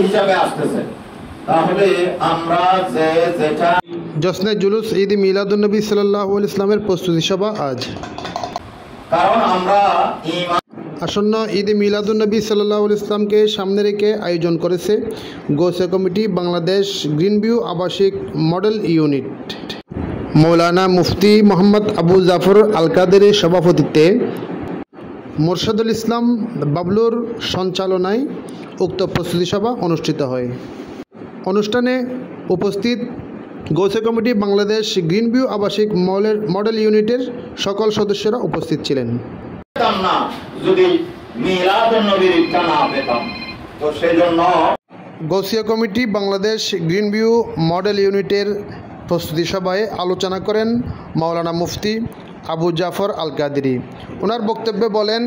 হিসাবে আসতেছে। তাহলে আমরা যে যেটা জশ্নে জুলুস ঈদ মিলাদুন্নবী সাল্লাল্লাহু আলাইহি ইসলামের প্রস্তুতি সভা আজ। কারণ আমরা আসন্ন ঈদ মিলাদুন্নবী সাল্লাল্লাহু আলাইহি ইসলামকে সামনে রেখে আয়োজন করেছে Gausia committee Bangladesh green view আবাসিক মডেল ইউনিট। মৌলানা মুফতি মোহাম্মদ আবু জাফর আল কাদেরের সভাপতিত্বে মোরশেদুল ইসলাম বাবলুর সঞ্চালনায় উক্ত প্রস্তুতি সভা অনুষ্ঠিত হয়। অনুষ্ঠানে উপস্থিত Gausia committee Bangladesh green view আবাসিক মডেল ইউনিটের সকল সদস্যরা উপস্থিত ছিলেন। না যদি মিলাদুন্নবীর ইচ্ছা না পেতাম, তো সেজন্য Gausia committee Bangladesh green view model ইউনিটের প্রস্তুতি সভায় আলোচনা করেন মাওলানা মুফতি আবু জাফর আল কাদেরি। ওনার বক্তব্যে বলেন,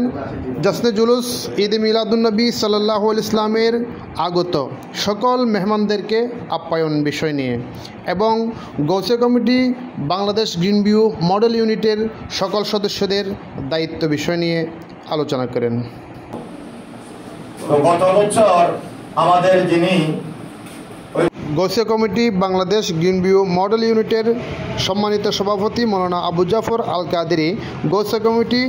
জশ্নে জুলুস ঈদ মিলাদুন্নবী সাল্লাল্লাহু আলাইহি ইসলামের আগত সকল মেহমানদেরকে আপ্যায়ন বিষয় নিয়ে এবং Gausia committee Bangladesh green view model ইউনিটের সকল সদস্যদের দায়িত্ব বিষয় নিয়ে আলোচনা করেন। গত বছর আমাদের যিনি Gausia committee Bangladesh green view model ইউনিটের সম্মানিত সভাপতি Maulana Abu Jafar Al Qaderi Gausia committee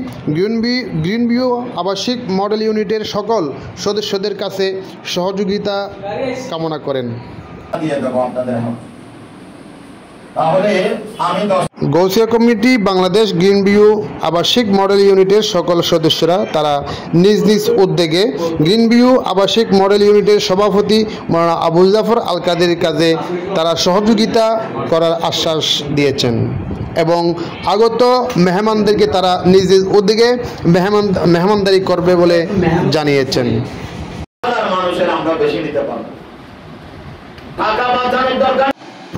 green view আবাসিক মডেল ইউনিটের সকল সদস্যদের কাছে সহযোগিতা কামনা করেন। Gausia committee Bangladesh green view আবাসিক মডেল ইউনিটের সকল সদস্যরা তারা নিজ নিজ উদ্যোগে গ্রিন ভিউ আবাসিক মডেল ইউনিটের সভাপতি মৌলানা আবু জাফর আল কাদেরির কাজে তারা সহযোগিতা করার আশ্বাস দিয়েছেন এবং আগত মেহমানদেরকে তারা নিজ নিজ উদ্যোগে মেহমানদারি করবে বলে জানিয়েছেন।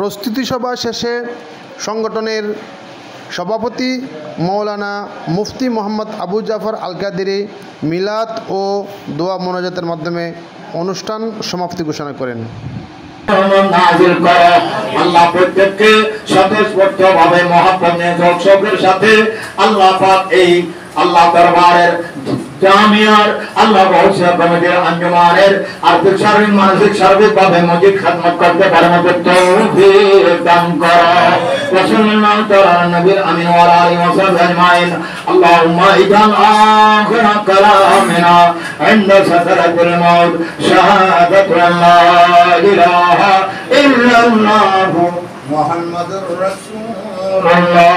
প্রস্তুতি সভা শেষে সংগঠনের সভাপতি মৌলানা মুফতি মোহাম্মদ আবু জাফর আল কাদেরি মিলাদ ও দোয়া মোনাজাতের মাধ্যমে অনুষ্ঠান সমাপ্তি ঘোষণা করেন। আল্লাহ প্রত্যেককে স্বতঃস্ফূর্তভাবে মহাপুণ্যের সাথে আল্লাহ পাক এই আল্লাহ দরবারের জামিয়ার আল্লাহ গৌসিয়া কমিটির আঞ্জুমানের আর্থিক সার্বিক মানসিক সার্বিকভাবে মজিদ খিদমত করতে পারে মতো তৌফিক দান করো। রাসূলুল্লাহ তাআলা নবীর আমিন ওয়া আলিহি ওয়া সাহবিহি আজমাইন। আল্লাহুম্মা ইজাল আখিরা কালামিনা ইনদা সাকরাতিল মাউত শাহাদাতু লা ইলাহা ইল্লাল্লাহু মুহাম্মাদুর রাসূলুল্লাহ।